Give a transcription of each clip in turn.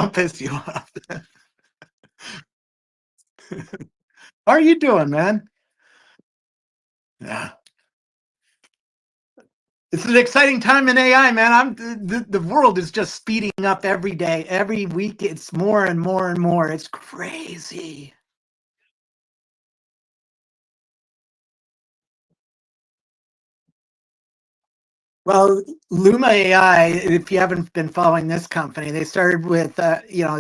I'll piss you off. How are you doing, man? Yeah. It's an exciting time in AI, man. The world is just speeding up every day. Every week it's more and more and more. It's crazy. Well, Luma AI, if you haven't been following this company, they started with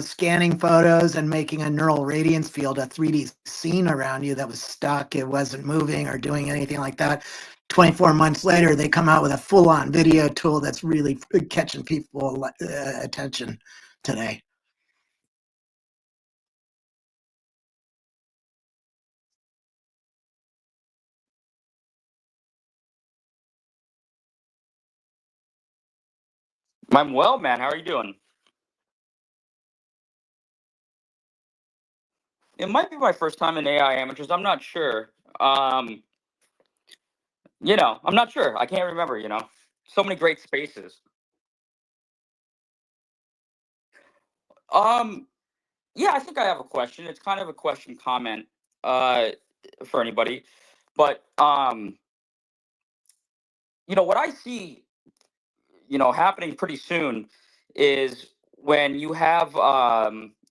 scanning photos and making a neural radiance field, a 3D scene around you that was stuck. It wasn't moving or doing anything like that. 24 months later, they come out with a full-on video tool that's really catching people attention today. I'm well, man. How are you doing? It might be my first time in AI amateurs. I'm not sure. Um, I'm not sure. I can't remember. So many great spaces. Um, yeah, I think I have a question. It's kind of a question comment uh for anybody, but what I see, happening pretty soon is when you have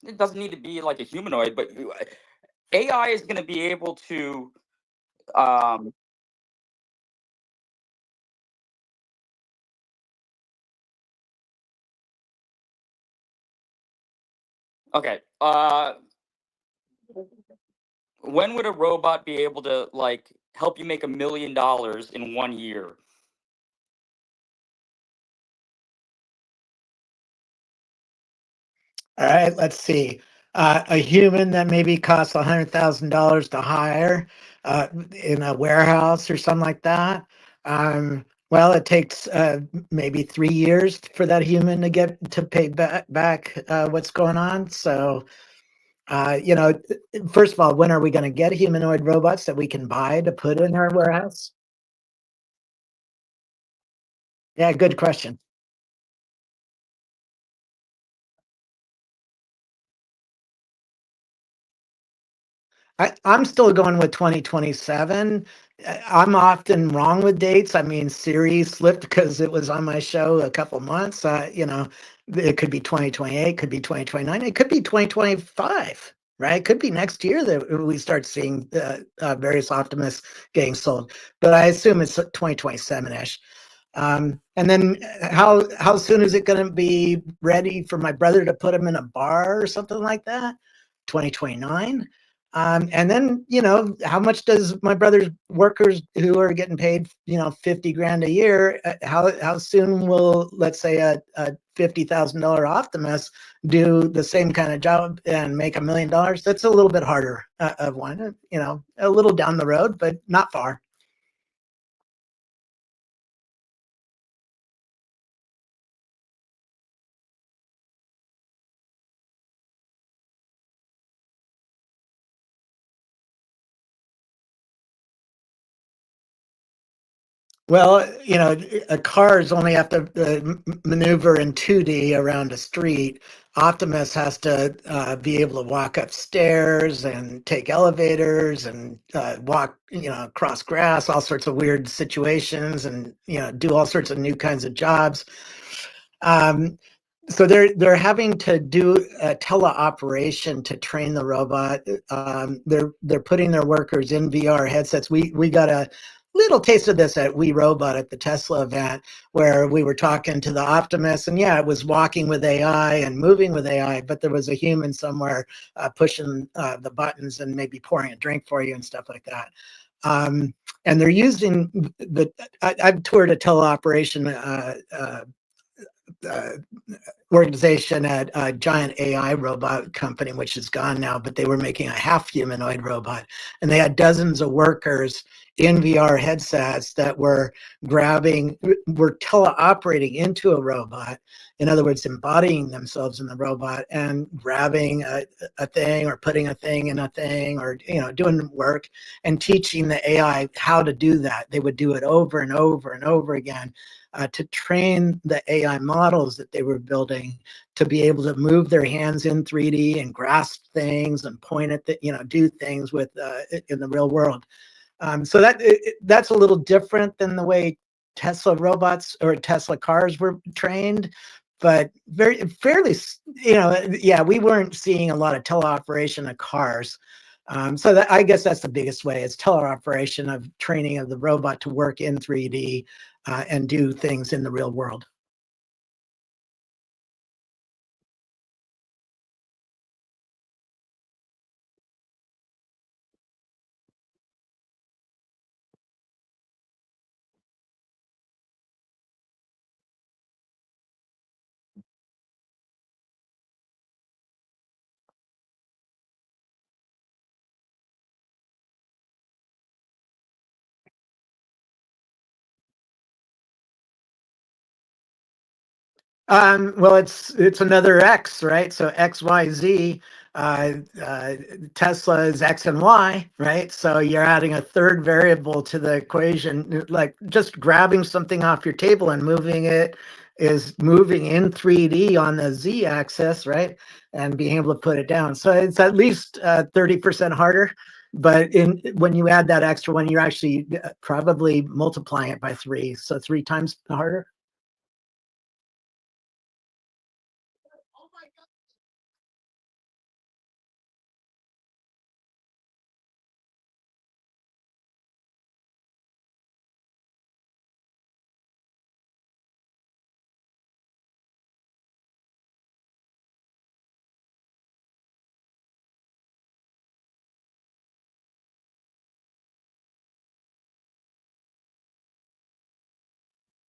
it doesn't need to be like a humanoid, but AI is going to be able to um okay. When would a robot be able to like help you make $1 million in 1 year? All right, let's see. A human that maybe costs $100,000 to hire in a warehouse or something like that. Well, it takes maybe 3 years for that human to get to pay back what's going on. So, you know, first of all, when are we going to get humanoid robots that we can buy to put in our warehouse? Yeah, good question. I'm still going with 2027. I'm often wrong with dates. I mean, Siri slipped because it was on my show a couple months. It could be 2028, could be 2029, it could be 2025, right? It could be next year that we start seeing various Optimus getting sold. But I assume it's 2027-ish. And then how soon is it going to be ready for my brother to put him in a bar or something like that? 2029. And then, how much does my brother's workers who are getting paid, 50 grand a year, how soon will, let's say, a $50,000 Optimus do the same kind of job and make $1 million? That's a little bit harder of one, a little down the road, but not far. Well, cars only have to maneuver in 2D around a street. Optimus has to be able to walk upstairs and take elevators and walk, across grass, all sorts of weird situations, and do all sorts of new kinds of jobs. Um, so they're having to do a teleoperation to train the robot. They're putting their workers in VR headsets. We got a little taste of this at We Robot at the Tesla event, where we were talking to the Optimus, and yeah, it was walking with AI and moving with AI, but there was a human somewhere pushing the buttons and maybe pouring a drink for you and stuff like that. And they're using I've toured a teleoperation uh, organization at a giant AI robot company, which is gone now, but they were making a half humanoid robot. And they had dozens of workers in VR headsets that were teleoperating into a robot. In other words, embodying themselves in the robot and grabbing a thing or putting a thing in a thing or, doing work and teaching the AI how to do that. They would do it over and over and over again to train the AI models that they were building something to be able to move their hands in 3D and grasp things and point at the, do things with in the real world. So that's a little different than the way Tesla robots or Tesla cars were trained, but very fairly, yeah, we weren't seeing a lot of teleoperation of cars. So I guess that's the biggest way is teleoperation of training of the robot to work in 3D and do things in the real world. Well, it's another X, right? So X, Y, Z. Uh, uh, Tesla is X and Y, right? So you're adding a third variable to the equation, like just grabbing something off your table and moving it is moving in 3D on the Z axis, right? And being able to put it down. So it's at least 30% harder. But when you add that extra one, you're actually probably multiplying it by three. So 3 times harder.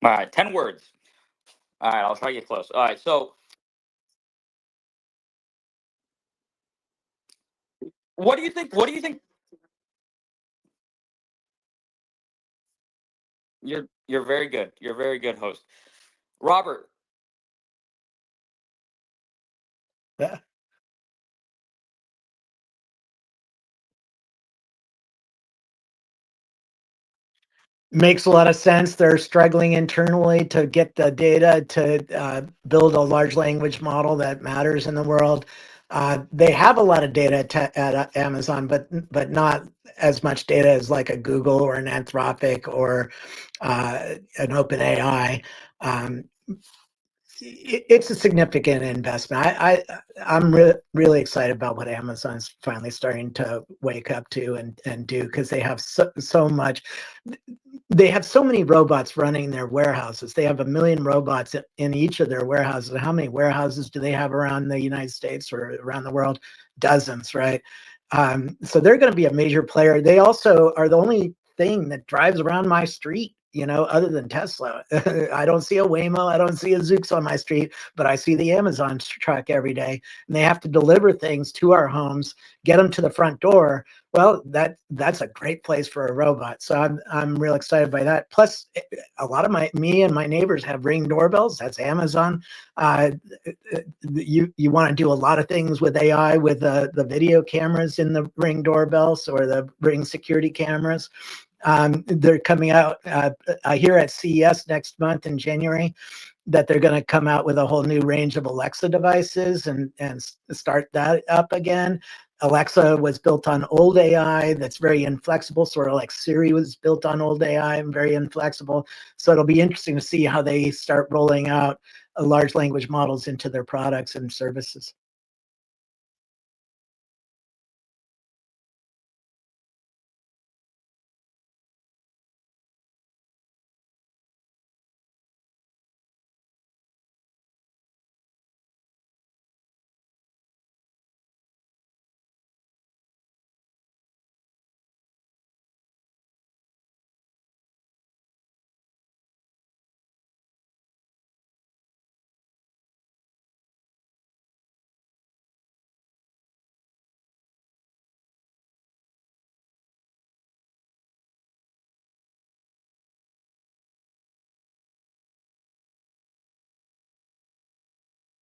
All right, 10 words. All right, I'll try to get close. All right, so what do you think? What do you think? You're very good. You're a very good host, Robert. Makes a lot of sense. They're struggling internally to get the data to build a large language model that matters in the world. They have a lot of data at Amazon, but not as much data as like a Google or an Anthropic or an OpenAI. Um, it's a significant investment. I'm really excited about what Amazon's finally starting to wake up to and do because they have so much. They have so many robots running their warehouses. They have 1 million robots in each of their warehouses. How many warehouses do they have around the United States or around the world? Dozens, right? So they're going to be a major player. They also are the only thing that drives around my street, other than Tesla. I don't see a Waymo, I don't see a Zoox on my street, but I see the Amazon truck every day. And they have to deliver things to our homes, get them to the front door. Well, that's a great place for a robot. So I'm real excited by that. Plus, a lot of me and my neighbors have Ring doorbells. That's Amazon. Uh, you want to do a lot of things with AI with the video cameras in the Ring doorbells or the Ring security cameras. They're coming out, I hear at CES next month in January that they're going to come out with a whole new range of Alexa devices and start that up again. Alexa was built on old AI that's very inflexible, sort of like Siri was built on old AI and very inflexible. So it'll be interesting to see how they start rolling out large language models into their products and services.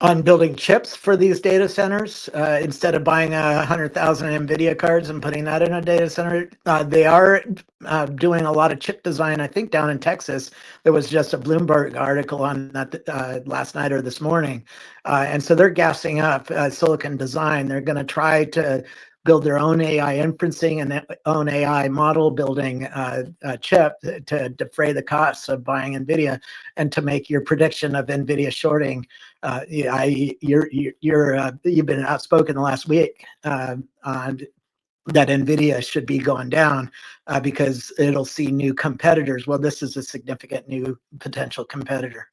on building chips for these data centers. Instead of buying 100,000 NVIDIA cards and putting that in a data center, they are doing a lot of chip design. I think down in Texas, there was just a Bloomberg article on that last night or this morning. And so they're gassing up silicon design. They're going to try to build their own AI inferencing and their own AI model building chip to defray the costs of buying NVIDIA and to make your prediction of NVIDIA shorting. You've been outspoken the last week on that NVIDIA should be going down because it'll see new competitors. Well, this is a significant new potential competitor.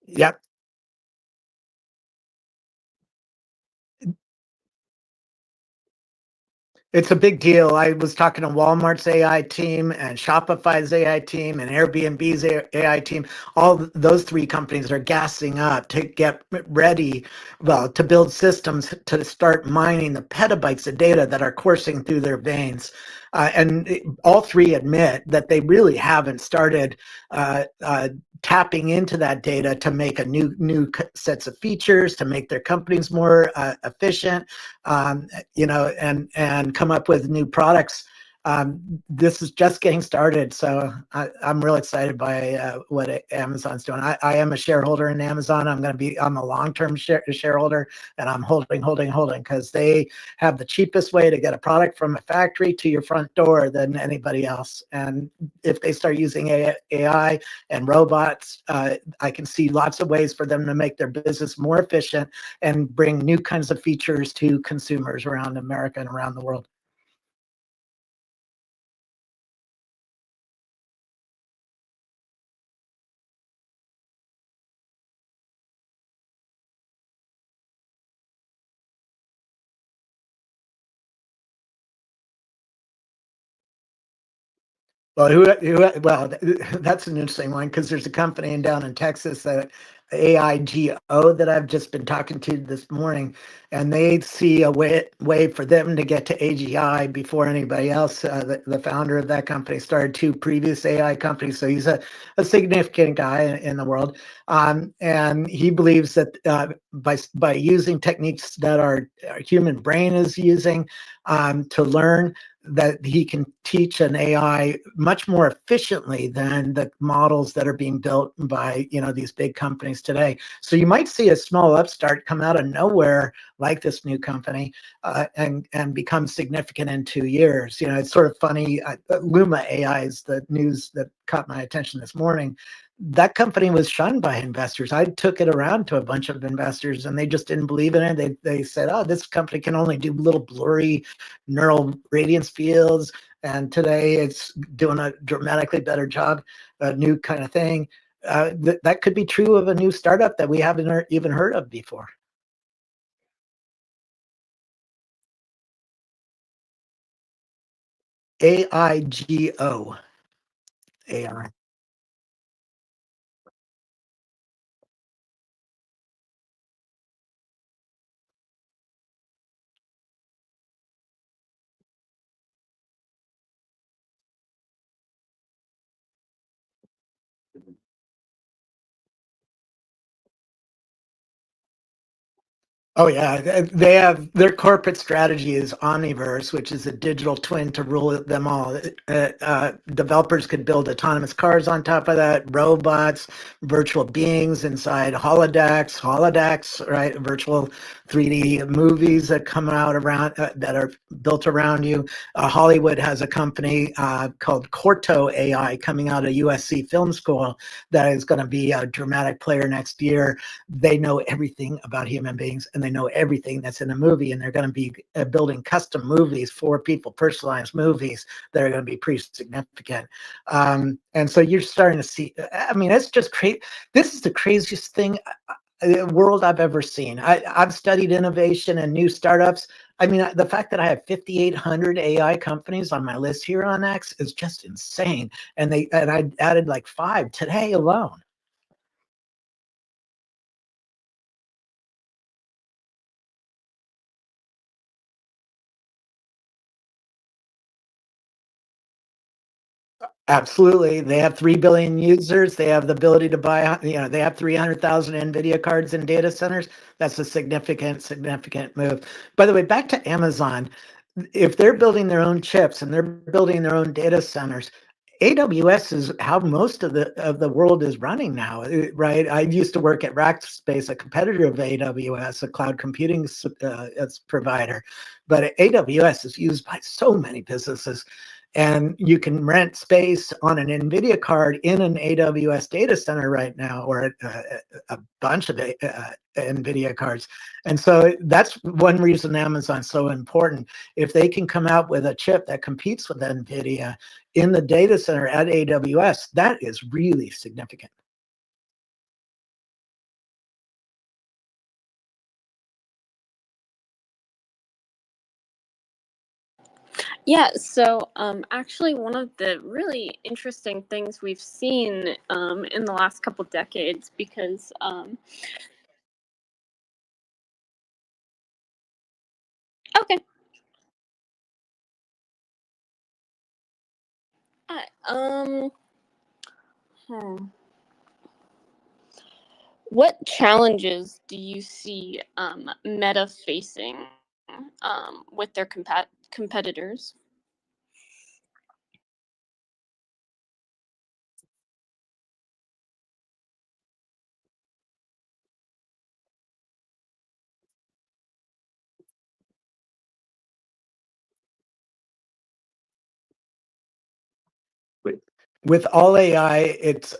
Yep. It's a big deal. I was talking to Walmart's AI team and Shopify's AI team and Airbnb's AI team. All those three companies are gassing up to get ready, well, to build systems to start mining the petabytes of data that are coursing through their veins. All three admit that they really haven't started tapping into that data to make a new sets of features to make their companies more efficient, and come up with new products. This is just getting started, so I'm real excited by what Amazon's doing. I am a shareholder in Amazon. I'm a long-term shareholder, and I'm holding because they have the cheapest way to get a product from a factory to your front door than anybody else. And if they start using AI and robots, I can see lots of ways for them to make their business more efficient and bring new kinds of features to consumers around America and around the world. Well, well, that's an interesting one because there's a company down in Texas that AIGO that I've just been talking to this morning, and they see a way for them to get to AGI before anybody else. The founder of that company started two previous AI companies, so he's a significant guy in the world. And he believes that by using techniques that our human brain is using to learn, that he can teach an AI much more efficiently than the models that are being built by these big companies today. So you might see a small upstart come out of nowhere like this new company and become significant in 2 years. It's sort of funny. Luma AI is the news that caught my attention this morning. That company was shunned by investors. I took it around to a bunch of investors and they just didn't believe in it. They said, oh, this company can only do little blurry neural radiance fields. And today it's doing a dramatically better job, a new kind of thing. That could be true of a new startup that we haven't even heard of before. AIGO. AI. Oh yeah, they have their corporate strategy is Omniverse, which is a digital twin to rule them all. Developers could build autonomous cars on top of that, robots, virtual beings inside holodecks, right? Virtual 3D movies that come out around that are built around you. Hollywood has a company called Corto AI coming out of USC Film School that is going to be a dramatic player next year. They know everything about human beings and they know everything that's in a movie, and they're going to be building custom movies for people, personalized movies that are going to be pretty significant. And so you're starting to see, I mean, it's just crazy. This is the craziest thing world I've ever seen. I've studied innovation and new startups. I mean, the fact that I have 5,800 AI companies on my list here on X is just insane. And I added like 5 today alone. Absolutely. They have 3 billion users. They have the ability to buy, they have 300,000 NVIDIA cards in data centers. That's a significant move. By the way, back to Amazon. If they're building their own chips and they're building their own data centers, AWS is how most of the world is running now, right? I used to work at Rackspace, a competitor of AWS, a cloud computing provider, but AWS is used by so many businesses, and you can rent space on an NVIDIA card in an AWS data center right now, or a bunch of NVIDIA cards. And so that's one reason Amazon's so important. If they can come out with a chip that competes with NVIDIA in the data center at AWS, that is really significant. Yeah, so actually, one of the really interesting things we've seen in the last couple decades, because okay, uh, hmm. What challenges do you see Meta facing with their competitors? With all AI, it's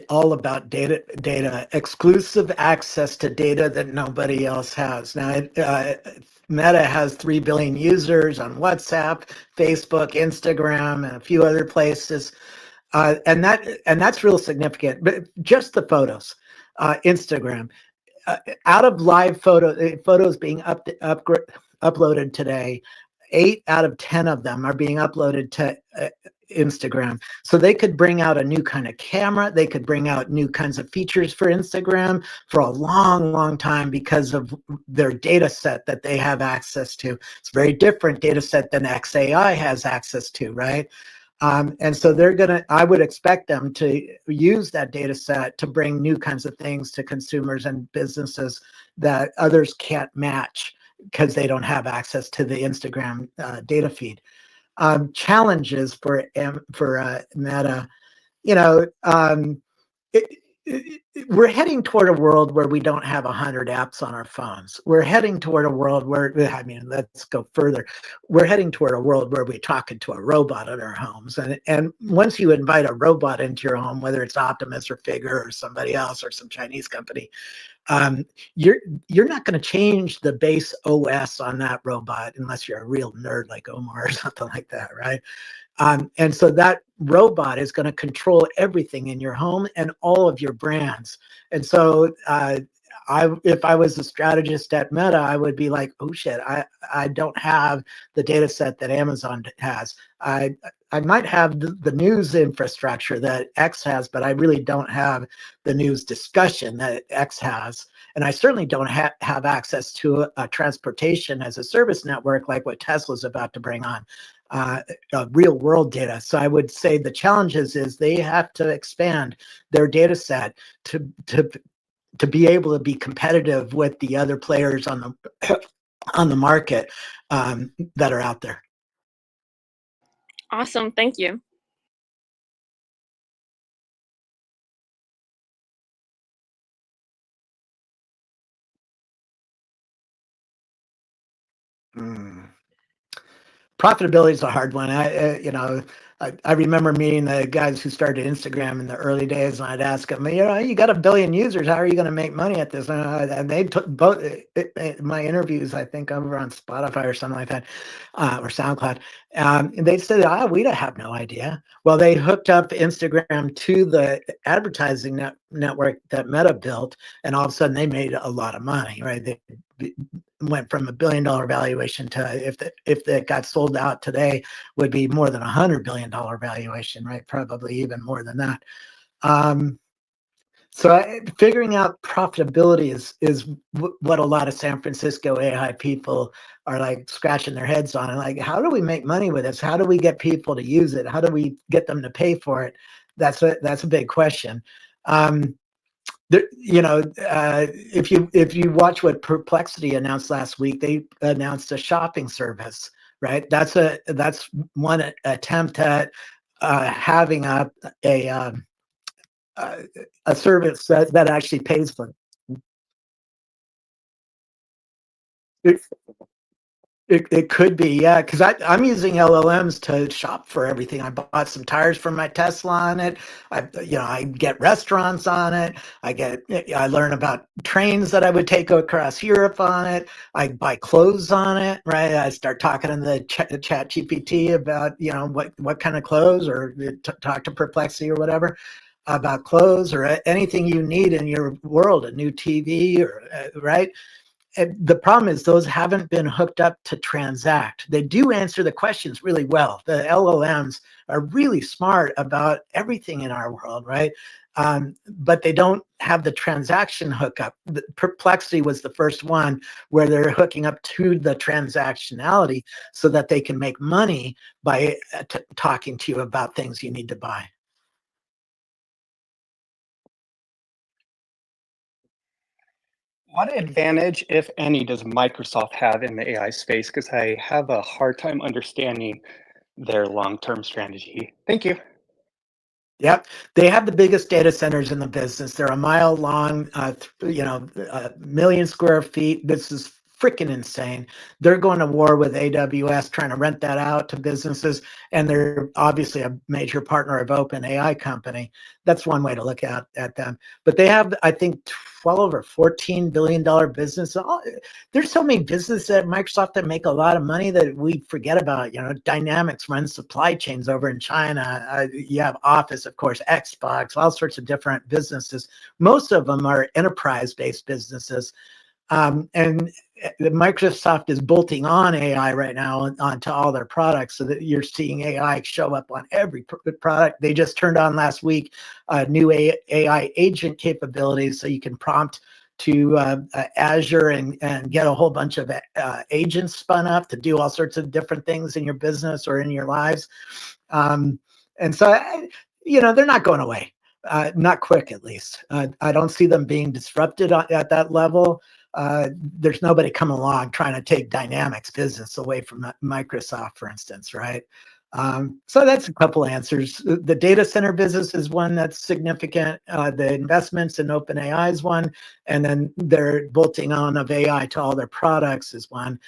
all about data, exclusive access to data that nobody else has. Now, Meta has 3 billion users on WhatsApp, Facebook, Instagram, and a few other places. And that's real significant. But just the photos, Instagram, out of live photos being uploaded today, 8 out of 10 of them are being uploaded to Instagram. So they could bring out a new kind of camera. They could bring out new kinds of features for Instagram for a long, long time because of their data set that they have access to. It's a very different data set than XAI has access to, right? And so I would expect them to use that data set to bring new kinds of things to consumers and businesses that others can't match because they don't have access to the Instagram data feed. Challenges for Meta, you know, it, we're heading toward a world where we don't have 100 apps on our phones. We're heading toward a world where, I mean, let's go further. We're heading toward a world where we're talking to a robot in our homes. And once you invite a robot into your home, whether it's Optimus or Figure or somebody else or some Chinese company, um, you're not going to change the base OS on that robot unless you're a real nerd like Omar or something like that, right? And so that robot is going to control everything in your home and all of your brands. And so if I was a strategist at Meta, I would be like, oh shit, I don't have the data set that Amazon has. I might have the news infrastructure that X has, but I really don't have the news discussion that X has. And I certainly don't have access to a transportation as a service network like what Tesla's about to bring on. Real world data. So I would say the challenges is they have to expand their data set to to be able to be competitive with the other players on the market that are out there. Awesome. Thank you. Profitability is a hard one. I remember meeting the guys who started Instagram in the early days, and I'd ask them, you got 1 billion users. How are you going to make money at this? And they took both my interviews, I think, over on Spotify or something like that, or SoundCloud. And they said, we don't have no idea. Well, they hooked up Instagram to the advertising network that Meta built, and all of a sudden they made a lot of money, right? They went from $1 billion valuation to, if it got sold out today, would be more than $100 billion valuation, right? Probably even more than that. So figuring out profitability is what a lot of San Francisco AI people are like scratching their heads on. And like, how do we make money with this? How do we get people to use it? How do we get them to pay for it? That's a big question. If you watch what Perplexity announced last week, they announced a shopping service, right? That's one attempt at having a service that actually pays for it. It could be, yeah, because I'm using LLMs to shop for everything. I bought some tires for my Tesla on it. I get restaurants on it. I learn about trains that I would take across Europe on it. I buy clothes on it, right? I start talking to the chat GPT about, what kind of clothes, or talk to Perplexity or whatever about clothes or anything you need in your world, a new TV or right. And the problem is those haven't been hooked up to transact. They do answer the questions really well. The LLMs are really smart about everything in our world, right? But they don't have the transaction hookup. The Perplexity was the first one where they're hooking up to the transactionality so that they can make money by talking to you about things you need to buy. What advantage, if any, does Microsoft have in the AI space? Because I have a hard time understanding their long-term strategy. Thank you. Yep, they have the biggest data centers in the business. They're a mile long, a million square feet. This is freaking insane. They're going to war with AWS, trying to rent that out to businesses, and they're obviously a major partner of OpenAI company. That's one way to look at them. But they have, I think, 12 or $14 billion business. There's so many businesses at Microsoft that make a lot of money that we forget about. Dynamics runs supply chains over in China. You have Office, of course, Xbox, all sorts of different businesses. Most of them are enterprise-based businesses. And Microsoft is bolting on AI right now onto all their products, so that you're seeing AI show up on every product. They just turned on last week new AI agent capabilities, so you can prompt to Azure and get a whole bunch of agents spun up to do all sorts of different things in your business or in your lives. And so, they're not going away, not quick at least. I don't see them being disrupted at that level. There's nobody coming along trying to take Dynamics business away from Microsoft, for instance, right? So that's a couple answers. The data center business is one that's significant. The investments in OpenAI is one, and then they're bolting on of AI to all their products is one.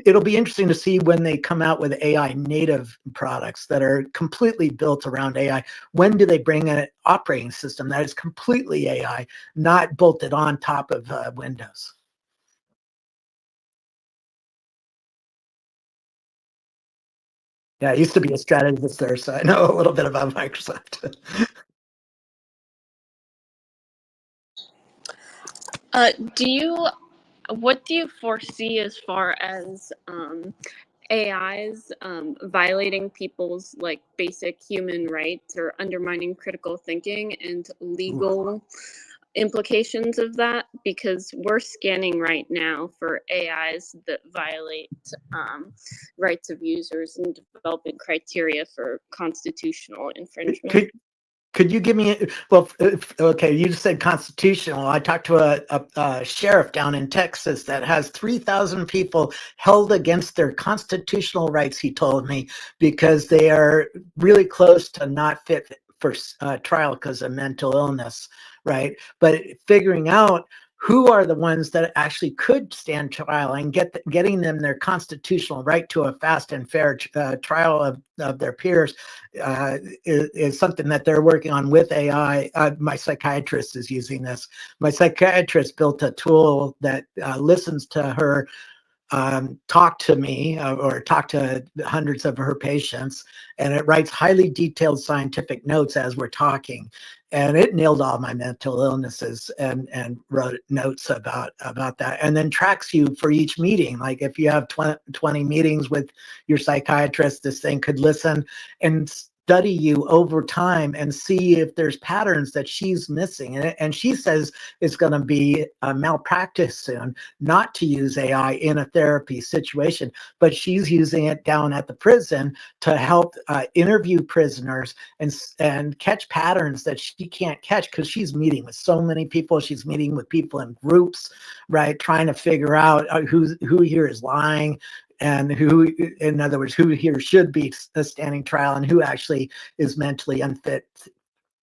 It'll be interesting to see when they come out with AI native products that are completely built around AI. When do they bring an operating system that is completely AI, not bolted on top of Windows? Yeah, I used to be a strategist there, so I know a little bit about Microsoft. What do you foresee as far as AIs violating people's like basic human rights or undermining critical thinking and legal implications of that? Because we're scanning right now for AIs that violate rights of users and developing criteria for constitutional infringement. Could you give me, well, okay, you just said constitutional. I talked to a sheriff down in Texas that has 3,000 people held against their constitutional rights, he told me, because they are really close to not fit for trial because of mental illness, right? But figuring out who are the ones that actually could stand trial and getting them their constitutional right to a fast and fair trial of their peers is something that they're working on with AI. My psychiatrist is using this. My psychiatrist built a tool that listens to her talk to me or talk to hundreds of her patients, and it writes highly detailed scientific notes as we're talking. And it nailed all my mental illnesses and wrote notes about that, and then tracks you for each meeting. Like if you have 20 meetings with your psychiatrist, this thing could listen and study you over time and see if there's patterns that she's missing. And she says it's going to be a malpractice soon not to use AI in a therapy situation, but she's using it down at the prison to help interview prisoners and catch patterns that she can't catch because she's meeting with so many people. She's meeting with people in groups, right? Trying to figure out who here is lying, and who, in other words, who here should be standing trial and who actually is mentally unfit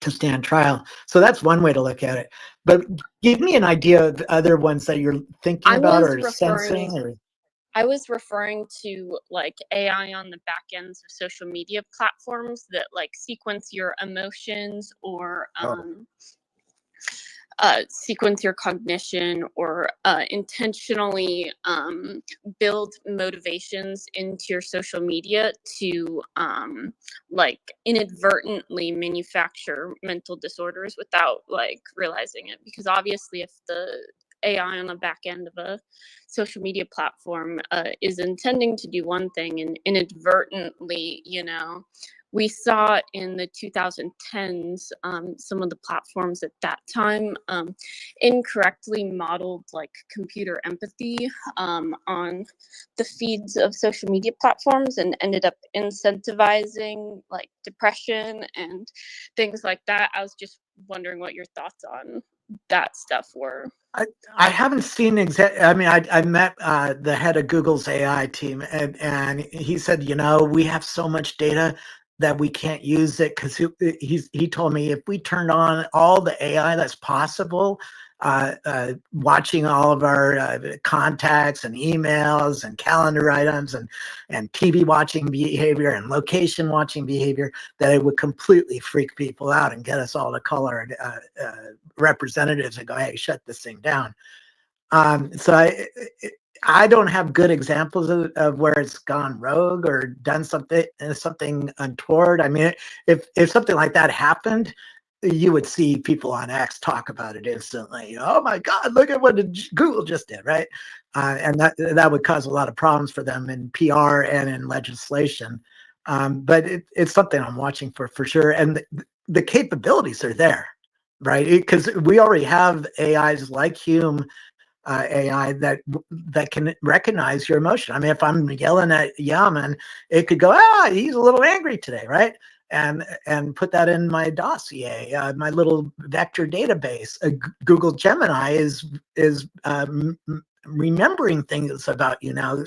to stand trial. So that's one way to look at it. But give me an idea of other ones that you're thinking about or sensing. Or I was referring to like AI on the back ends of social media platforms that like sequence your emotions or sequence your cognition or intentionally build motivations into your social media to like inadvertently manufacture mental disorders without like realizing it. Because obviously if the AI on the back end of a social media platform is intending to do one thing and inadvertently, you know, we saw in the 2010s some of the platforms at that time incorrectly modeled like computer empathy on the feeds of social media platforms and ended up incentivizing like depression and things like that. I was just wondering what your thoughts on that stuff were. I haven't seen I mean, I met the head of Google's AI team, and he said, you know, we have so much data that we can't use it because he told me if we turned on all the AI that's possible, watching all of our contacts and emails and calendar items and TV watching behavior and location watching behavior, that it would completely freak people out and get us all to call our representatives and go, hey, shut this thing down. So I don't have good examples of where it's gone rogue or done something untoward. I mean, if something like that happened, you would see people on X talk about it instantly. Oh my God, look at what Google just did, right? And that would cause a lot of problems for them in PR and in legislation. But it's something I'm watching for sure. And the capabilities are there, right? Because we already have AIs like Hume. AI that can recognize your emotion. I mean, if I'm yelling at Yaman, it could go, he's a little angry today, right? And put that in my dossier, my little vector database. Google Gemini is remembering things about you now.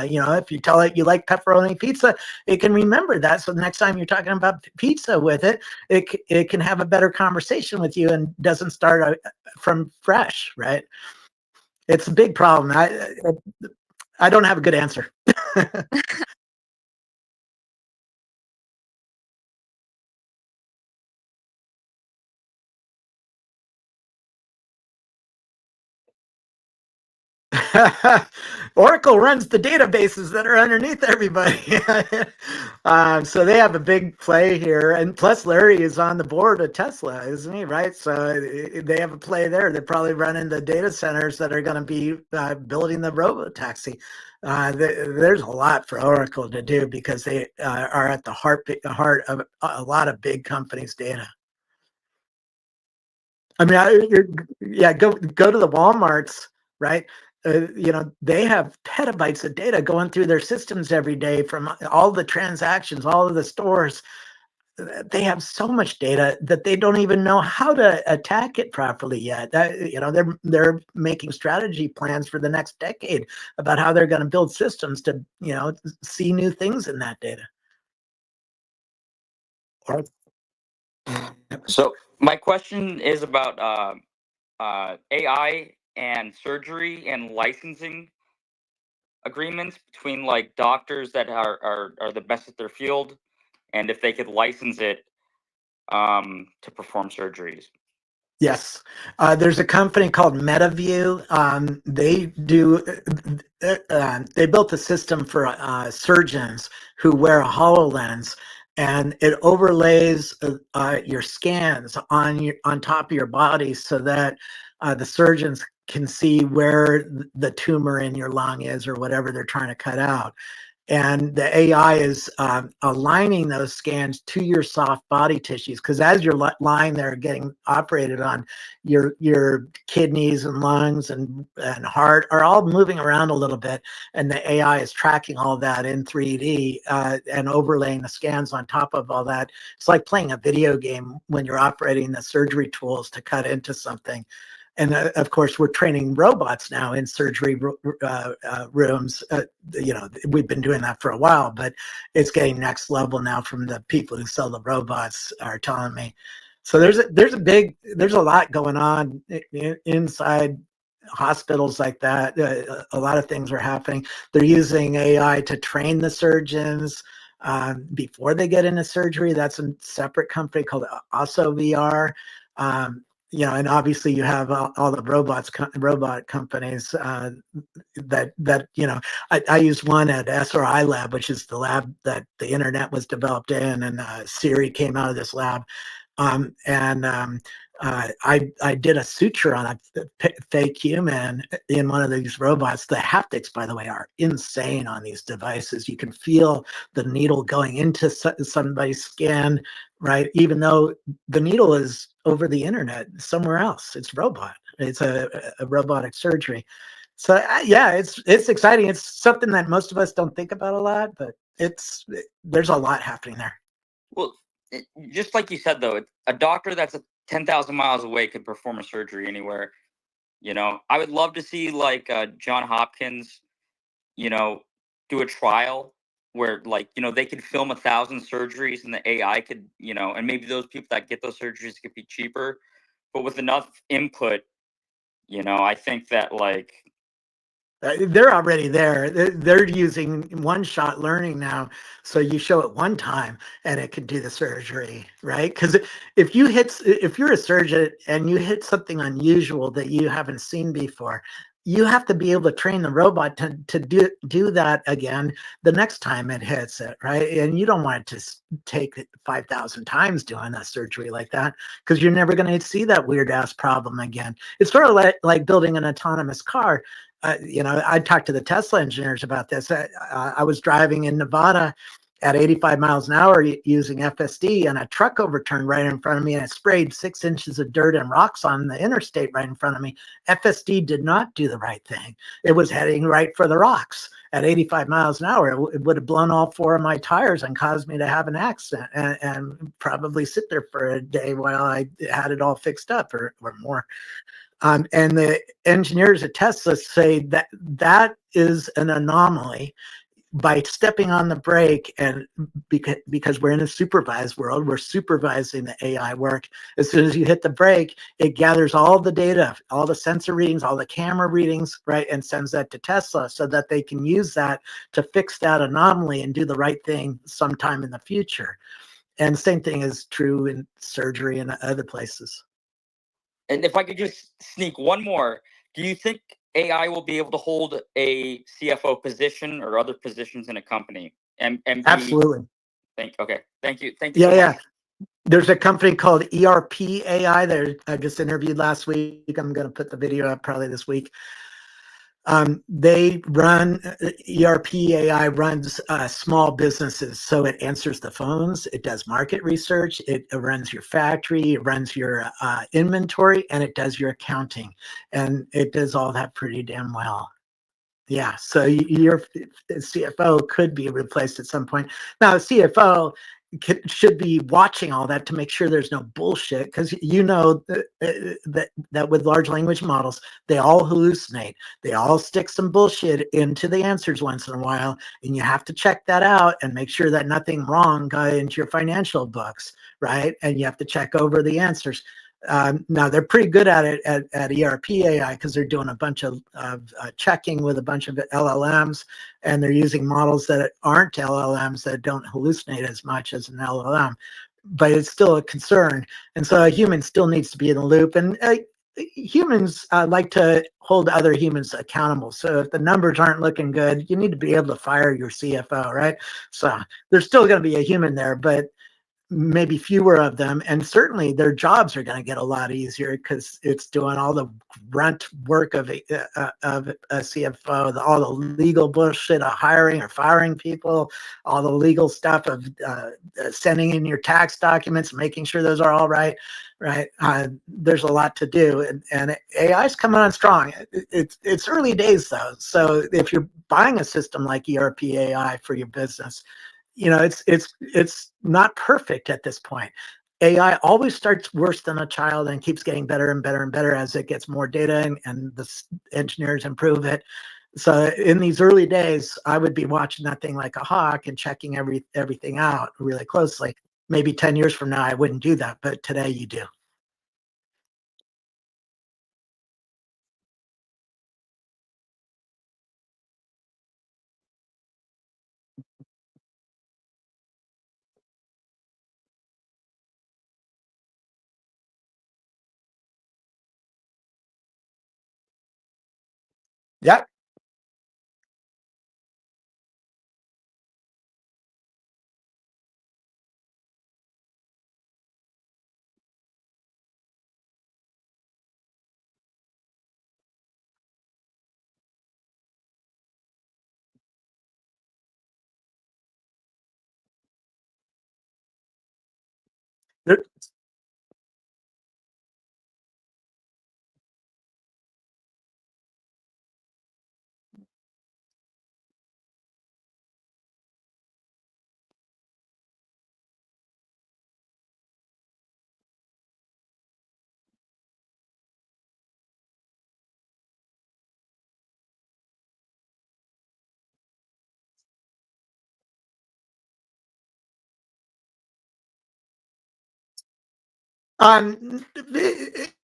You know, if you tell it you like pepperoni pizza, it can remember that. So the next time you're talking about pizza with it, it can have a better conversation with you and doesn't start from fresh, right? It's a big problem. I don't have a good answer. Oracle runs the databases that are underneath everybody. So they have a big play here. And plus Larry is on the board of Tesla, isn't he? Right. So they have a play there. They're probably running the data centers that are going to be building the robo-taxi. There's a lot for Oracle to do because they are at the heart of a lot of big companies' data. I mean, yeah, go to the Walmarts, right? You know, they have petabytes of data going through their systems every day from all the transactions, all of the stores. they have so much data that they don't even know how to attack it properly yet. They're making strategy plans for the next decade about how they're going to build systems to, see new things in that data. Or So my question is about AI and surgery and licensing agreements between like doctors that are the best at their field, and if they could license it to perform surgeries. Yes, there's a company called MetaView. They built a system for surgeons who wear a HoloLens, and it overlays your scans on top of your body so that the surgeons can see where the tumor in your lung is or whatever they're trying to cut out. And the AI is aligning those scans to your soft body tissues, because as you're lying there getting operated on, your kidneys and lungs and heart are all moving around a little bit, and the AI is tracking all that in 3D and overlaying the scans on top of all that. It's like playing a video game when you're operating the surgery tools to cut into something. And of course, we're training robots now in surgery rooms. We've been doing that for a while, but it's getting next level now from the people who sell the robots are telling me. So there's a lot going on inside hospitals like that. A lot of things are happening. They're using AI to train the surgeons before they get into surgery. That's a separate company called OssoVR. And obviously you have all the robot companies that I used one at SRI Lab, which is the lab that the internet was developed in, and Siri came out of this lab. I did a suture on a fake human in one of these robots. The haptics, by the way, are insane on these devices. You can feel the needle going into somebody's skin, right? Even though the needle is over the internet somewhere else. It's robot. It's a robotic surgery. So yeah, it's exciting. It's something that most of us don't think about a lot, but there's a lot happening there. Well, just like you said, though, a doctor that's 10,000 miles away could perform a surgery anywhere. I would love to see like John Hopkins, do a trial where like, they could film 1,000 surgeries and the AI could, and maybe those people that get those surgeries could be cheaper, but with enough input, I think that like, they're already there. They're using one-shot learning now. So you show it one time and it can do the surgery, right? Because if you're a surgeon and you hit something unusual that you haven't seen before, you have to be able to train the robot to do that again the next time it hits it, right? And you don't want it to take 5,000 times doing a surgery like that, because you're never going to see that weird ass problem again. It's sort of like building an autonomous car. I talked to the Tesla engineers about this. I was driving in Nevada at 85 miles an hour using FSD, and a truck overturned right in front of me, and it sprayed 6 inches of dirt and rocks on the interstate right in front of me. FSD did not do the right thing. It was heading right for the rocks at 85 miles an hour. It would have blown all 4 of my tires and caused me to have an accident and probably sit there for a day while I had it all fixed up or more. And the engineers at Tesla say that is an anomaly. By stepping on the brake, and because we're in a supervised world, we're supervising the AI work. As soon as you hit the brake, it gathers all the data, all the sensor readings, all the camera readings, right, and sends that to Tesla so that they can use that to fix that anomaly and do the right thing sometime in the future. And the same thing is true in surgery and other places. and if I could just sneak one more, do you think AI will be able to hold a CFO position or other positions in a company? And Absolutely. Okay. Thank you. Yeah, so yeah. much. There's a company called ERP AI that I just interviewed last week. I'm going to put the video up probably this week. They run ERP AI runs small businesses. So it answers the phones, it does market research, it runs your factory, it runs your inventory, and it does your accounting. And it does all that pretty damn well. Yeah, so your CFO could be replaced at some point. Now, CFO should be watching all that to make sure there's no bullshit, because that with large language models, they all hallucinate. They all stick some bullshit into the answers once in a while, and you have to check that out and make sure that nothing wrong got into your financial books, right? And you have to check over the answers. Now they're pretty good at it at ERP AI, because they're doing a bunch of checking with a bunch of LLMs, and they're using models that aren't LLMs, that don't hallucinate as much as an LLM. But it's still a concern, and so a human still needs to be in the loop. And humans like to hold other humans accountable. So if the numbers aren't looking good, you need to be able to fire your CFO, right? So there's still going to be a human there, but maybe fewer of them, and certainly their jobs are going to get a lot easier, because it's doing all the grunt work of a CFO, all the legal bullshit of hiring or firing people, all the legal stuff of sending in your tax documents, making sure those are all right. Right, there's a lot to do, and AI is coming on strong. It's early days though, so if you're buying a system like ERP AI for your business, it's not perfect at this point. AI always starts worse than a child and keeps getting better and better and better as it gets more data, and the engineers improve it. So in these early days, I would be watching that thing like a hawk and checking everything out really closely. Maybe 10 years from now, I wouldn't do that, but today you do. Yeah. There,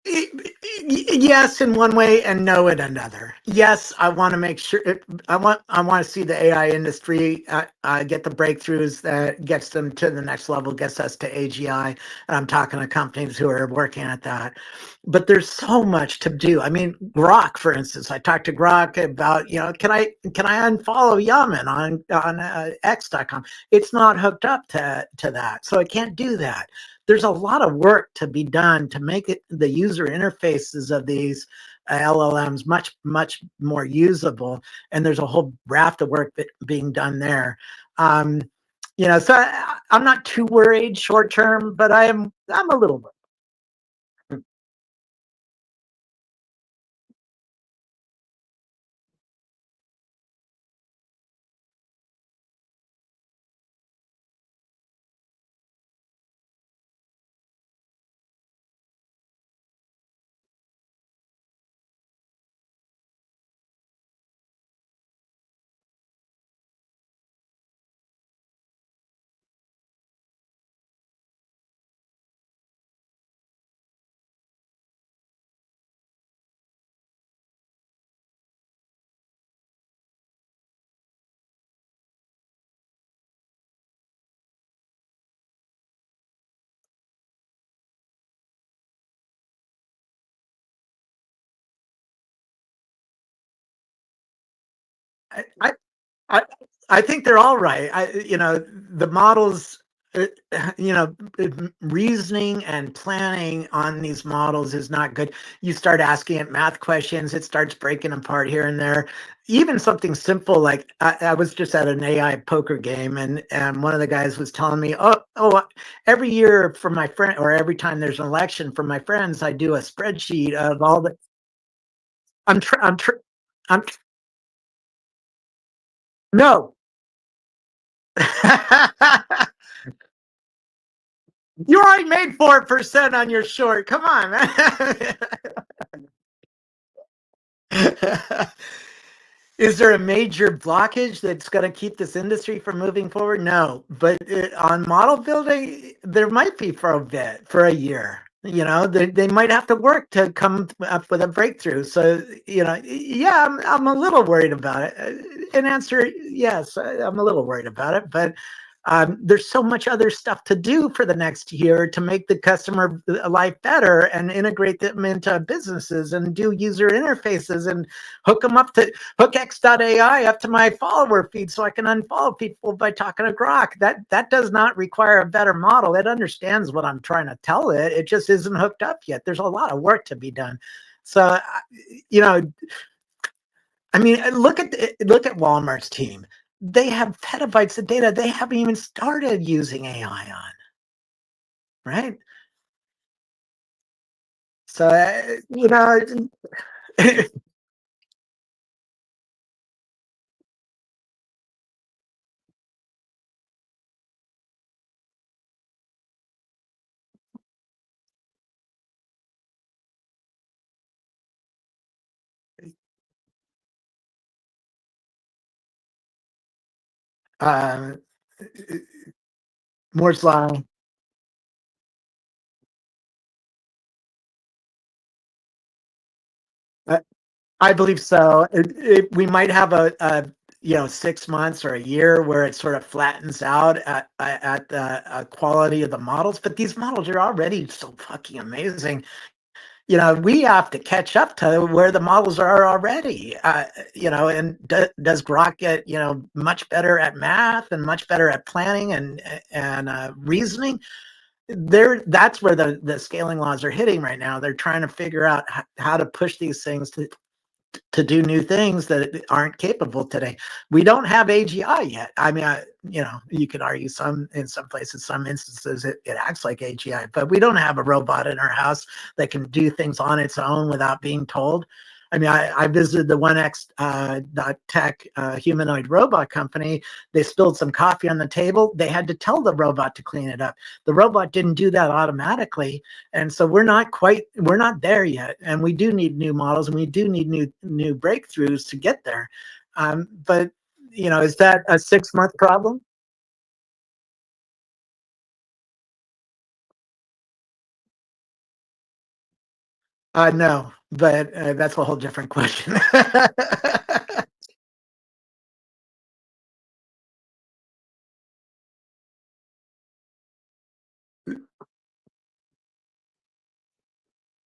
yes, in one way, and no in another. Yes, I want to make sure. I want to see the AI industry get the breakthroughs that gets them to the next level, gets us to AGI. And I'm talking to companies who are working at that. But there's so much to do. I mean, Grok, for instance. I talked to Grok about, can I unfollow Yaman on X.com? It's not hooked up to that, so I can't do that. There's a lot of work to be done to make the user interfaces of these LLMs much, much more usable. And there's a whole raft of work being done there. Um, so I'm not too worried short term, but I'm a little worried. I, I, I I think they're all right. The models, uh, reasoning and planning on these models is not good. You start asking it math questions, it starts breaking apart here and there. Even something simple like I was just at an AI poker game, and one of the guys was telling me, every year for my friend, or every time there's an election for my friends, I do a spreadsheet of all the. I'm tr- I'm tr- I'm no. You already made 4% on your short. Come on, man. Is there a major blockage that's going to keep this industry from moving forward? No, but on model building, there might be for a bit, for a year. You know, they might have to work to come up with a breakthrough. So, you know, yeah, I'm a little worried about it. An answer, yes, I'm a little worried about it, but there's so much other stuff to do for the next year to make the customer life better and integrate them into businesses and do user interfaces and hook them up to hookx.ai up to my follower feed so I can unfollow people by talking to Grok. That does not require a better model. It understands what I'm trying to tell it. It just isn't hooked up yet. There's a lot of work to be done. So, you know, I mean, look at Walmart's team. They have petabytes of data they haven't even started using AI on, right? So, you know, uh, Moore's law. Uh, I believe so. We might have a 6 months or a year where it sort of flattens out at the quality of the models, but these models are already so fucking amazing. You know, we have to catch up to where the models are already. And does Grok get much better at math and much better at planning and reasoning? That's where the scaling laws are hitting right now. They're trying to figure out how to push these things to do new things that aren't capable today. We don't have AGI yet. I mean, you could argue in some places, some instances, it acts like AGI, but we don't have a robot in our house that can do things on its own without being told. I mean, I visited the 1X Tech humanoid robot company. They spilled some coffee on the table. They had to tell the robot to clean it up. The robot didn't do that automatically. And so we're not there yet. And we do need new models and we do need new breakthroughs to get there. But is that a 6-month problem? No, but that's a whole different question.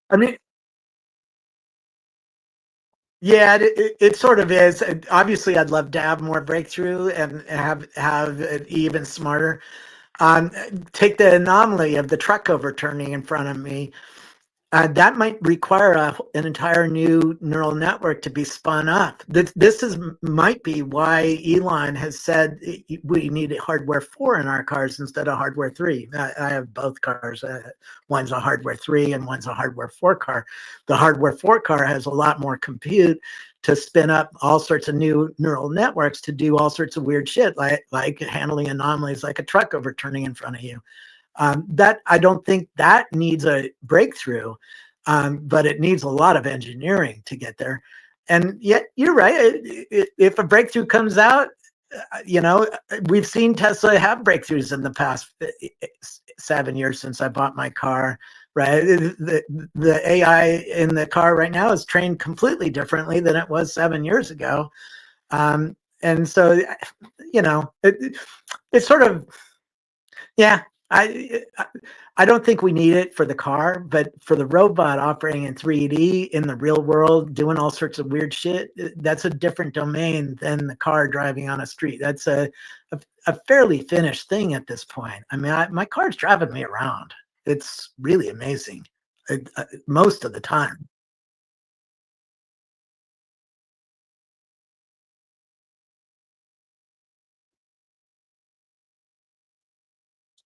I mean, yeah, it sort of is. Obviously, I'd love to have more breakthrough and have it even smarter. Um, Take the anomaly of the truck overturning in front of me. That might require an entire new neural network to be spun up. Might be why Elon has said we need hardware 4 in our cars instead of hardware 3. I have both cars. One's a hardware 3 and one's a hardware 4 car. The hardware 4 car has a lot more compute to spin up all sorts of new neural networks to do all sorts of weird shit, like handling anomalies like a truck overturning in front of you. That I don't think that needs a breakthrough, but it needs a lot of engineering to get there. And yet, you're right. If a breakthrough comes out, we've seen Tesla have breakthroughs in the past 7 years since I bought my car. Right, the AI in the car right now is trained completely differently than it was 7 years ago. And so, it's sort of, yeah, I don't think we need it for the car, but for the robot operating in 3D in the real world, doing all sorts of weird shit, that's a different domain than the car driving on a street. That's a fairly finished thing at this point. I mean, my car's driving me around. It's really amazing most of the time.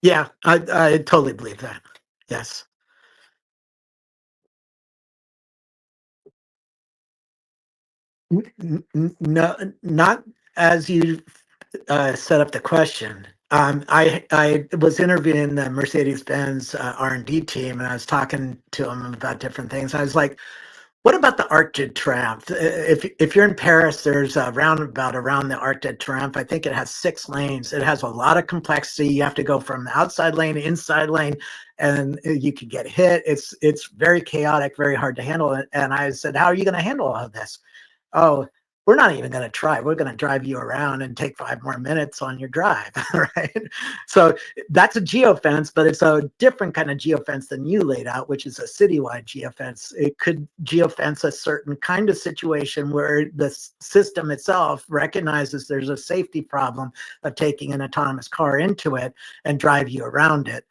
Yeah, I totally believe that. Yes. No, not as you set up the question. I was interviewing the Mercedes-Benz R&D team, and I was talking to them about different things. I was like, "What about the Arc de Triomphe? If you're in Paris, there's a roundabout around the Arc de Triomphe. I think it has 6 lanes. It has a lot of complexity. You have to go from the outside lane to inside lane, and you could get hit. It's very chaotic, very hard to handle. And I said, how are you going to handle all of this? Oh, we're not even going to try. We're going to drive you around and take 5 more minutes on your drive, right? So that's a geofence, but it's a different kind of geofence than you laid out, which is a citywide geofence. It could geofence a certain kind of situation where the system itself recognizes there's a safety problem of taking an autonomous car into it and drive you around it.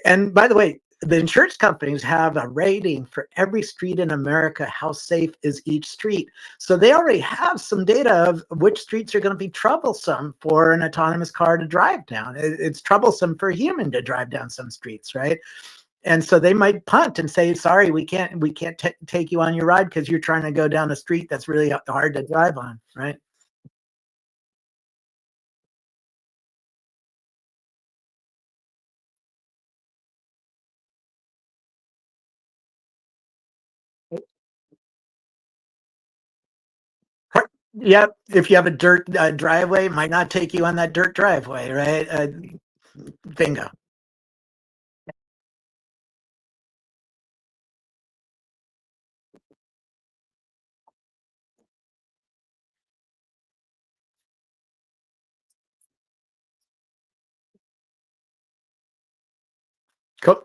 And by the way, the insurance companies have a rating for every street in America. How safe is each street? So they already have some data of which streets are going to be troublesome for an autonomous car to drive down. It's troublesome for a human to drive down some streets, right? And so they might punt and say, sorry, we can't take you on your ride because you're trying to go down a street that's really hard to drive on, right? Yep. If you have a dirt driveway, it might not take you on that dirt driveway, right? Bingo. Cool.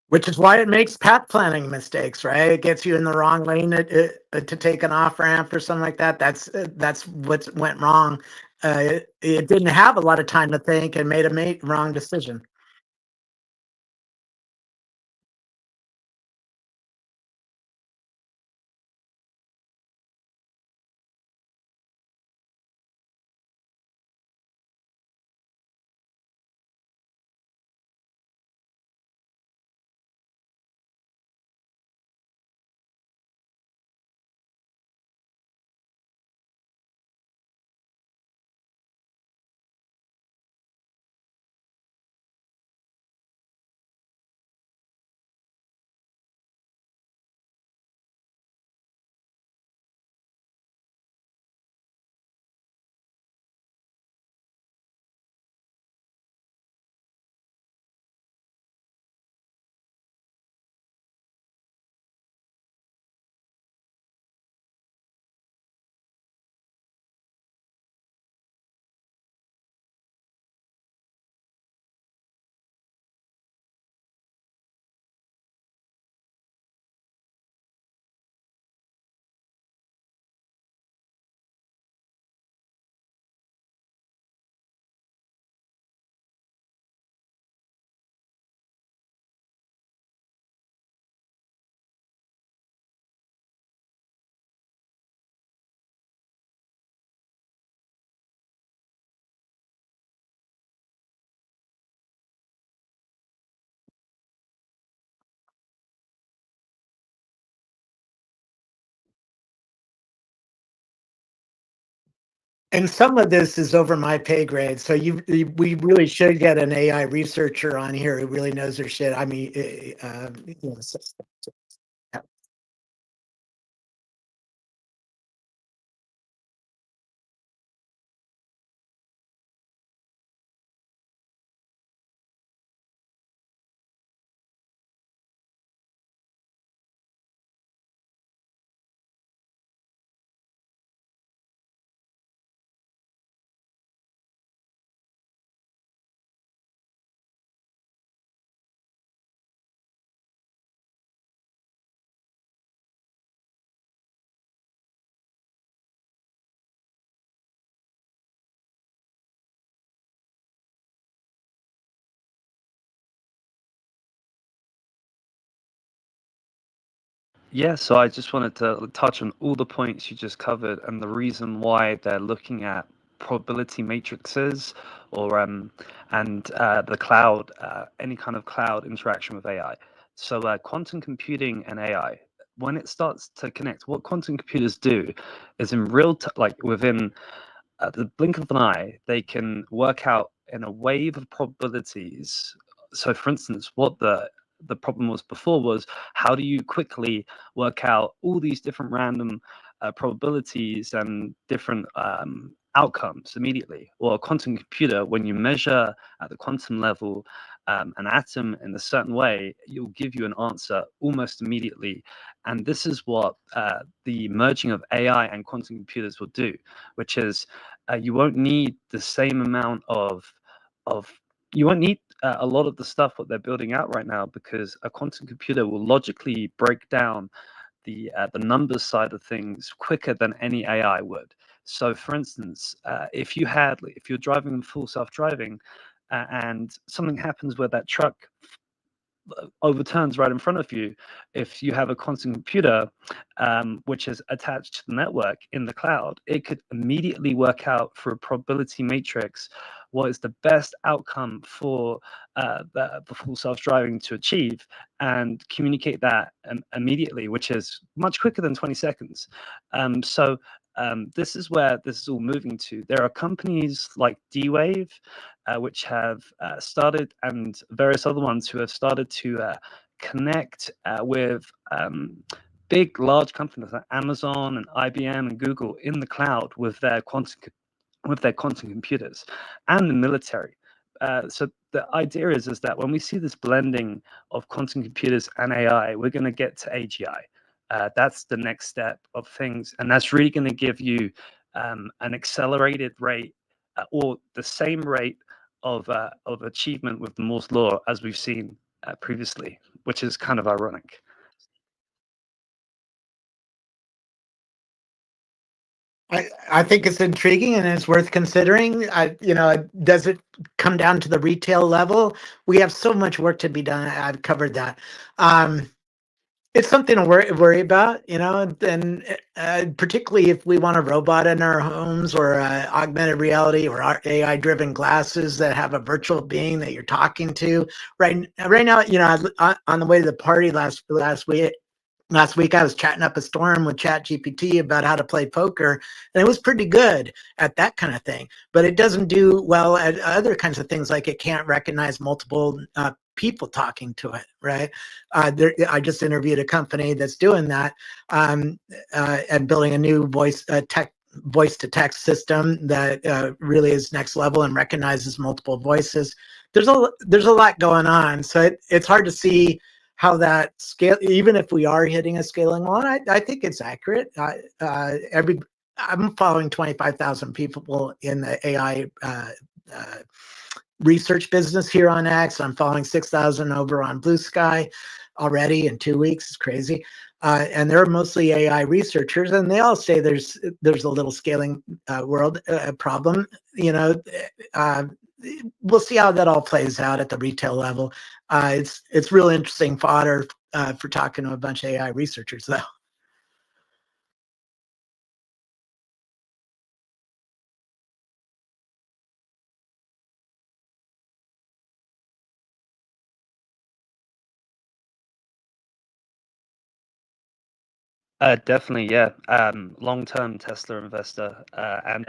Which is why it makes path planning mistakes, right? It gets you in the wrong lane to take an off ramp or something like that. That's what went wrong. It didn't have a lot of time to think and made a wrong decision. And some of this is over my pay grade, so we really should get an AI researcher on here who really knows their shit. I mean, you know, yeah. Yeah, so I just wanted to touch on all the points you just covered and the reason why they're looking at probability matrices or and the cloud, any kind of cloud interaction with AI. So quantum computing and AI, when it starts to connect, what quantum computers do is in like within the blink of an eye, they can work out in a wave of probabilities. So, for instance, what the problem was before was how do you quickly work out all these different random probabilities and different outcomes immediately? Well, a quantum computer, when you measure at the quantum level an atom in a certain way, you'll give you an answer almost immediately. And this is what the merging of AI and quantum computers will do, which is you won't need the same amount of you won't need a lot of the stuff what they're building out right now, because a quantum computer will logically break down the numbers side of things quicker than any AI would. So, for instance, if you're driving full self-driving, and something happens where that truck overturns right in front of you, if you have a quantum computer which is attached to the network in the cloud, it could immediately work out for a probability matrix what is the best outcome for the full self-driving to achieve and communicate that immediately, which is much quicker than 20 seconds. This is where this is all moving to. There are companies like D-Wave, which have started, and various other ones who have started to connect with large companies like Amazon and IBM and Google in the cloud with their quantum computers, and the military. So the idea is that when we see this blending of quantum computers and AI, we're going to get to AGI. That's the next step of things, and that's really going to give you an accelerated rate or the same rate of achievement with the Moore's law as we've seen previously, which is kind of ironic. I think it's intriguing and it's worth considering. Does it come down to the retail level? We have so much work to be done. I've covered that. It's something to worry about, and particularly if we want a robot in our homes or augmented reality or AI-driven glasses that have a virtual being that you're talking to. Right now, on the way to the party last week I was chatting up a storm with ChatGPT about how to play poker, and it was pretty good at that kind of thing. But it doesn't do well at other kinds of things, like it can't recognize multiple people talking to it, right? I just interviewed a company that's doing that and building a new voice to text system that really is next level and recognizes multiple voices. There's a lot going on, so it's hard to see how that scale, even if we are hitting a scaling wall. I think it's accurate. I'm following 25,000 people in the AI research business here on X. I'm following 6,000 over on Blue Sky already in 2 weeks. It's crazy. And they're mostly AI researchers, and they all say there's a little scaling world problem. We'll see how that all plays out at the retail level. It's really interesting fodder for talking to a bunch of AI researchers, though. Definitely, yeah. Long-term Tesla investor, and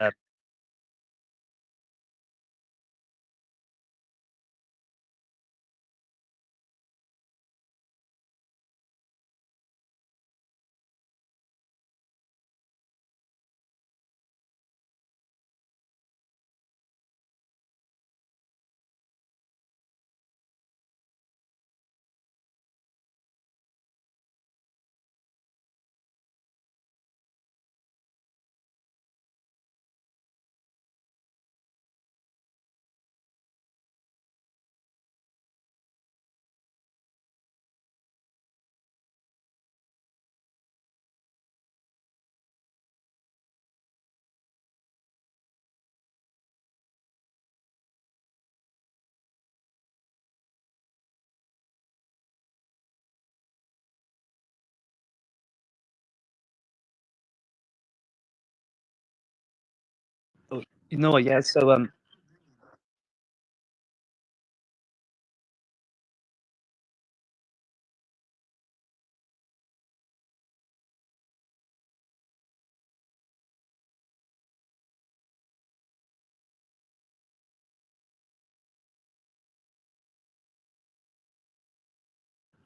oh, you know what? Yeah. So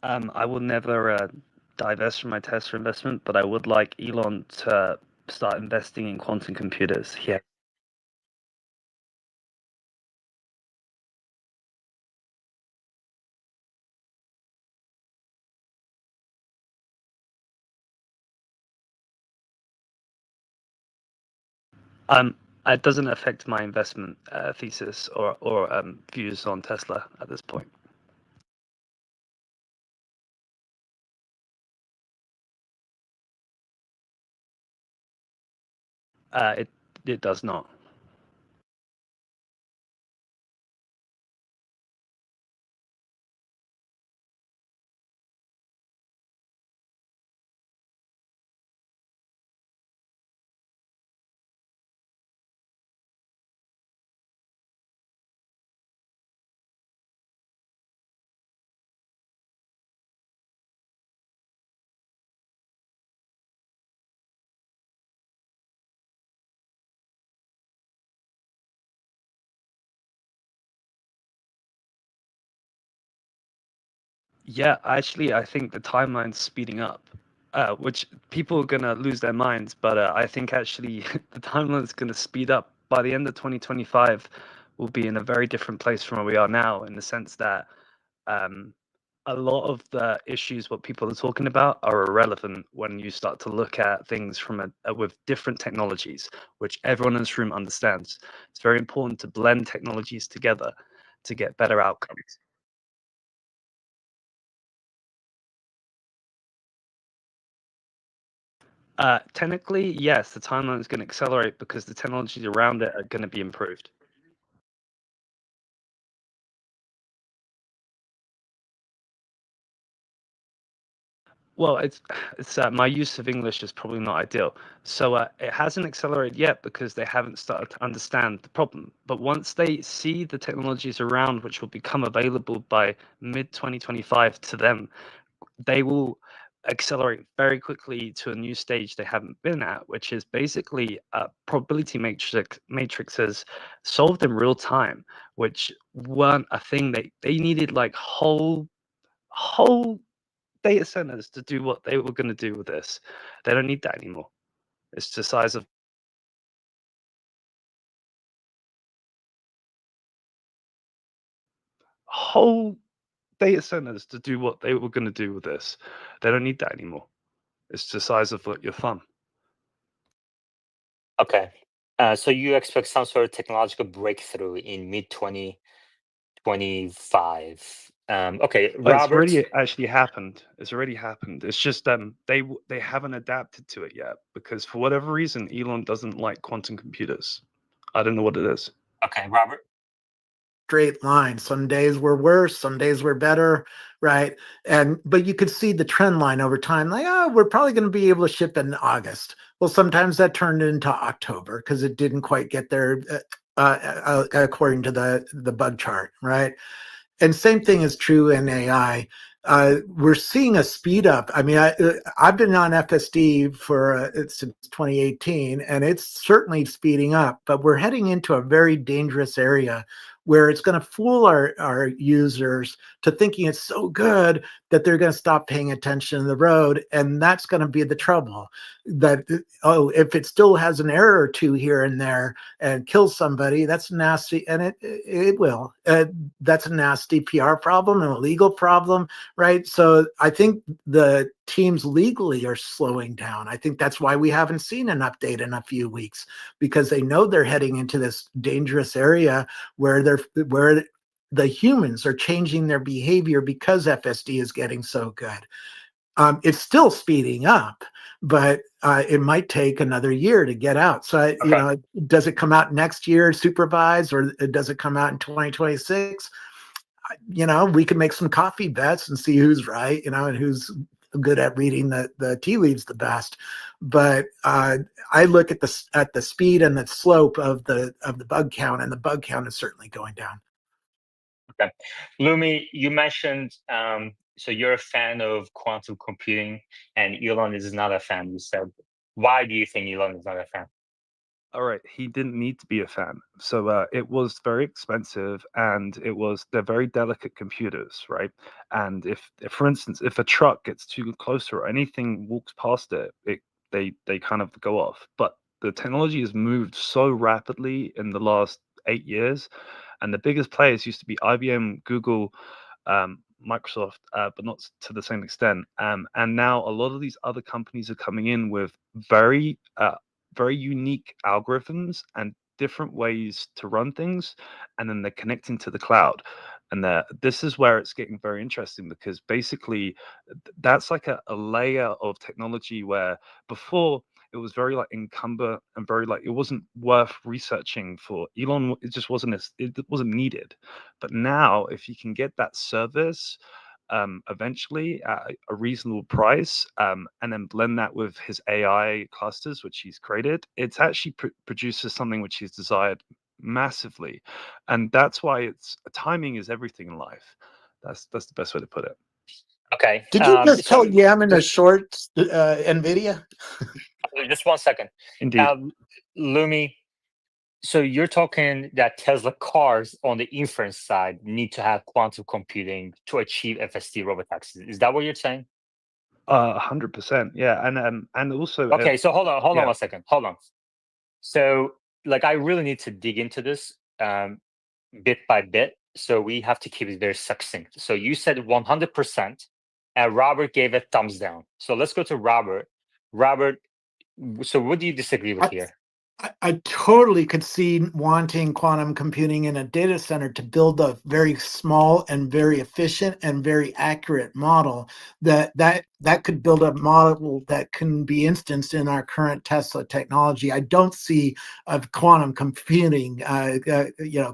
I will never divest from my Tesla investment, but I would like Elon to start investing in quantum computers. Yeah. It doesn't affect my investment thesis or views on Tesla at this point. It does not. Yeah, actually, I think the timeline's speeding up, which people are gonna lose their minds. But I think actually the timeline's gonna speed up. By the end of 2025, we'll be in a very different place from where we are now, in the sense that um, a lot of the issues what people are talking about are irrelevant when you start to look at things from with different technologies, which everyone in this room understands. It's very important to blend technologies together to get better outcomes. Technically, yes, the timeline is going to accelerate because the technologies around it are going to be improved. Well, it's my use of English is probably not ideal. So it hasn't accelerated yet because they haven't started to understand the problem. But once they see the technologies around, which will become available by mid 2025 to them, they will accelerate very quickly to a new stage they haven't been at, which is basically probability matrices solved in real time, which weren't a thing. They needed like whole data centers to do what they were going to do with this. They don't need that anymore. It's the size of whole data centers to do what they were going to do with this. They don't need that anymore. It's the size of your thumb. Okay. So you expect some sort of technological breakthrough in mid 2025. Okay, Well, it's Robert. already actually happened. It's already happened. It's just they haven't adapted to it yet because for whatever reason Elon doesn't like quantum computers. I don't know what it is. Okay, Robert. Straight line. Some days were worse, some days were better, right? But you could see the trend line over time. Like, oh, we're probably going to be able to ship in August. Well, sometimes that turned into October because it didn't quite get there according to the bug chart, right? And same thing is true in AI. We're seeing a speed up. I mean, I've been on FSD for since 2018, and it's certainly speeding up. But we're heading into a very dangerous area where it's going to fool our users to thinking it's so good that they're going to stop paying attention to the road, and that's going to be the trouble. That if it still has an error or two here and there and kills somebody, that's nasty, and it will. That's a nasty PR problem and a legal problem, right? So I think the teams legally are slowing down. I think that's why we haven't seen an update in a few weeks, because they know they're heading into this dangerous area where the humans are changing their behavior because FSD is getting so good. It's still speeding up, but it might take another year to get out. So, does it come out next year supervised, or does it come out in 2026? We can make some coffee bets and see who's right, and who's good at reading the tea leaves the best. But I look at the speed and the slope of the bug count, and the bug count is certainly going down. Okay, Lumi, you mentioned so you're a fan of quantum computing, and Elon is not a fan. You said, why do you think Elon is not a fan? All right, he didn't need to be a fan. So it was very expensive, and they're very delicate computers, right? And if for instance, if a truck gets too close or anything walks past it, they kind of go off. But the technology has moved so rapidly in the last 8 years, and the biggest players used to be IBM, Google, Microsoft, but not to the same extent. And now a lot of these other companies are coming in with very unique algorithms and different ways to run things, and then they're connecting to the cloud. And this is where it's getting very interesting, because basically that's like a layer of technology where before it was very like incumbent and very like it wasn't worth researching for Elon. It just wasn't it wasn't needed. But now if you can get that service eventually at a reasonable price, and then blend that with his AI clusters, which he's created, it's actually produces something which he's desired massively. And that's why timing is everything in life. That's the best way to put it. Okay. Did you just tell Yam in the shorts, NVIDIA? Just 1 second. Indeed. Lumi, so you're talking that Tesla cars on the inference side need to have quantum computing to achieve FSD robotaxis. Is that what you're saying? 100%. Yeah. And also. Okay. So hold on 1 second. Hold on. So I really need to dig into this bit by bit. So we have to keep it very succinct. So you said 100%, and Robert gave a thumbs down. So let's go to Robert. Robert, so what do you disagree with here? I totally could see wanting quantum computing in a data center to build a very small and very efficient and very accurate model that could build a model that can be instanced in our current Tesla technology. I don't see a quantum computing,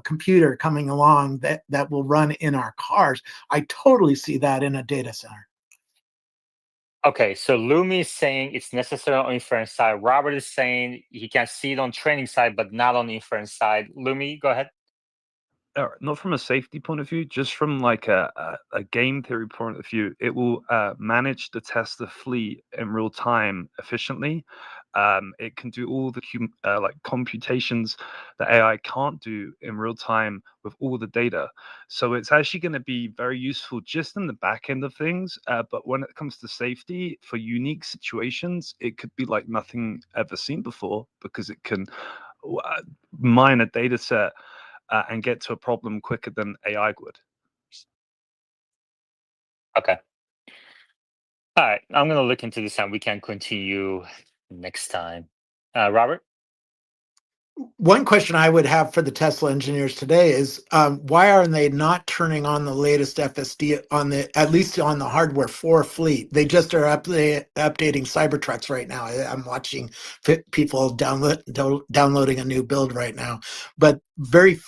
computer coming along that will run in our cars. I totally see that in a data center. Okay, so Lumi is saying it's necessary on inference side. Robert is saying he can see it on training side, but not on inference side. Lumi, go ahead. Not from a safety point of view, just from like a game theory point of view, it will manage the Tesla fleet in real time efficiently. It can do all the like computations that AI can't do in real time with all the data. So it's actually going to be very useful just in the back end of things. But when it comes to safety for unique situations, it could be like nothing ever seen before because it can mine a data set and get to a problem quicker than AI would. Okay. All right, I'm going to look into this and we can continue next time. Robert? One question I would have for the Tesla engineers today is why are they not turning on the latest FSD on at least on the hardware for fleet? They just are updating Cybertrucks right now. I'm watching people downloading a new build right now, but very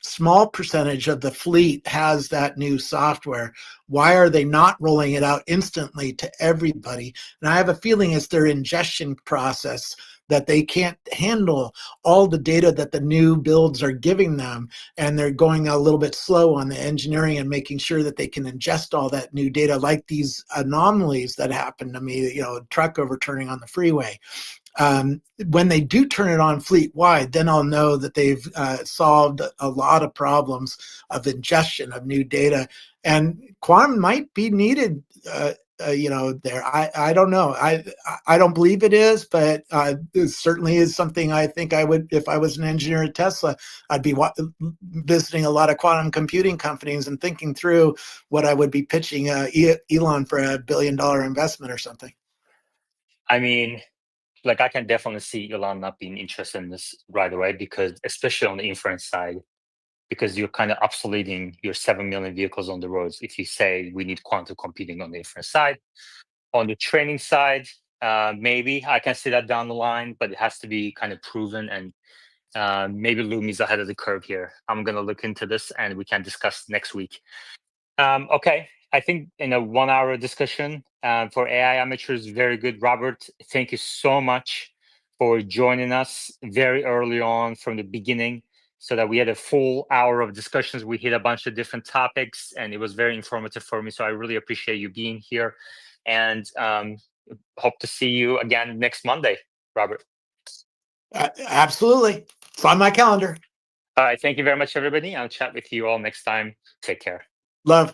small percentage of the fleet has that new software. Why are they not rolling it out instantly to everybody? And I have a feeling it's their ingestion process that they can't handle all the data that the new builds are giving them, and they're going a little bit slow on the engineering and making sure that they can ingest all that new data, like these anomalies that happened to me, a truck overturning on the freeway. When they do turn it on fleet-wide, then I'll know that they've solved a lot of problems of ingestion of new data, and quantum might be needed there. I don't know. I don't believe it is, but it certainly is something I think I would, if I was an engineer at Tesla, I'd be visiting a lot of quantum computing companies and thinking through what I would be pitching Elon for $1 billion investment or something. I mean, like I can definitely see Elon not being interested in this right away because, especially on the inference side, because you're kind of obsoleting your 7 million vehicles on the roads if you say we need quantum computing on the inference side. On the training side, maybe I can see that down the line, but it has to be kind of proven, and maybe Lumi's ahead of the curve here. I'm going to look into this and we can discuss next week. Okay, I think in a 1 hour discussion for AI amateurs, very good. Robert, thank you so much for joining us very early on from the beginning so that we had a full hour of discussions. We hit a bunch of different topics and it was very informative for me. So I really appreciate you being here and hope to see you again next Monday, Robert. Absolutely. It's on my calendar. All right. Thank you very much, everybody. I'll chat with you all next time. Take care. Love.